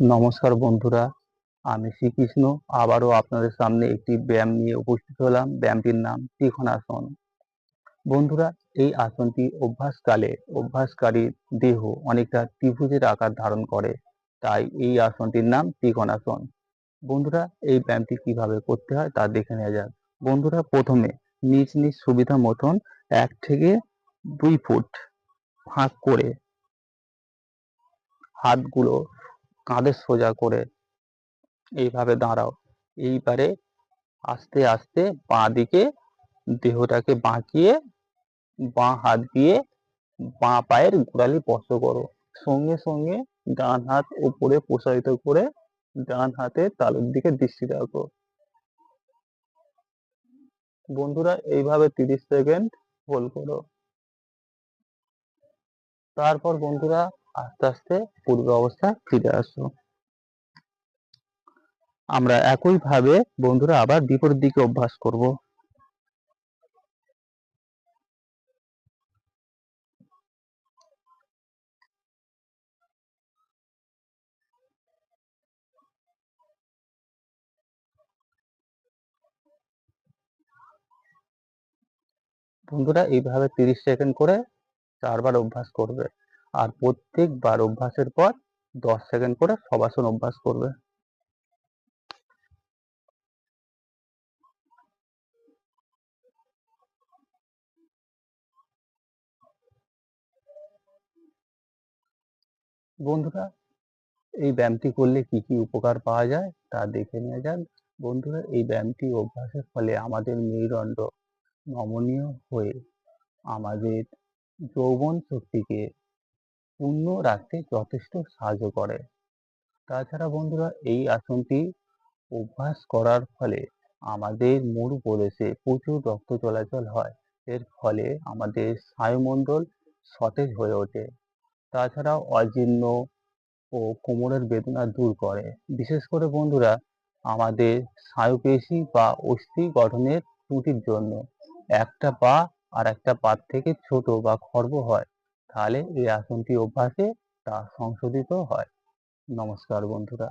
নমস্কার বন্ধুরা, আমি শ্রীকৃষ্ণ আবারও আপনাদের সামনে একটি ব্যায়াম নিয়ে উপস্থিত হলাম। ব্যায়ামটির নাম ত্রিকোণাসন। বন্ধুরা, এই আসনটি অভ্যাসকারীর দেহ অনেকটা ত্রিভুজের আকার ধারণ করে, তাই এই আসনটির নাম ত্রিকোণাসন। বন্ধুরা, এই ব্যায়ামটি কিভাবে করতে হয় তা দেখে নেওয়া যাক। বন্ধুরা, প্রথমে নিজ নিজ সুবিধা মতন 1 থেকে 2 ফুট ফাঁক করে হাতগুলো কাঁধে সোজা করে এইভাবে দাঁড়াও। এইবারে আস্তে আস্তে বাঁ দিকে দেহটাকে বাঁকিয়ে বাঁ হাত দিয়ে বাঁ পায়ের গোড়ালি স্পর্শ করো। সঙ্গে সঙ্গে ডান হাত উপরে প্রসারিত করে ডান হাতের তালুর দিকে দৃষ্টি রাখো। বন্ধুরা, এইভাবে 30 সেকেন্ড হোল্ড করো। তারপর বন্ধুরা আস্তে আস্তে পূর্ব অবস্থায় ফিরে আসো। আমরা একইভাবে বন্ধুরা আবার বিপরীত দিকে অভ্যাস করব। বন্ধুরা, এইভাবে 30 সেকেন্ড করে 4 বার অভ্যাস করবে, আর প্রত্যেকবার অভ্যাসের পর 10 সেকেন্ড করে শবাসন অভ্যাস করবে। বন্ধুরা, এই ব্যায়ামটি করলে কি কি উপকার পাওয়া যায় তা দেখে নেওয়া যাক। বন্ধুরা, এই ব্যায়ামটি অভ্যাসের ফলে আমাদের মেরুদণ্ড নমনীয় হয়ে আমাদের যৌবন শক্তিকে পূর্ণ রাখতে যথেষ্ট সাহায্য করে। তাছাড়া বন্ধুরা, এই আসনটি অভ্যাস করার ফলে আমাদের মরুপ্রদেশে প্রচুর রক্ত চলাচল হয়। এর ফলে আমাদের স্নায়ুমণ্ডল সতেজ হয়ে ওঠে। তাছাড়াও অজীর্ণ ও কোমরের বেদনা দূর করে। বিশেষ করে বন্ধুরা, আমাদের স্নায়ুপেশি বা অস্থি গঠনের ত্রুটির জন্য একটা পা আর একটা পা থেকে ছোট বা খর্ব হয়, তাহলে এই আসনটি অভ্যাসে তা সংশোধিত হয়। নমস্কার বন্ধুরা।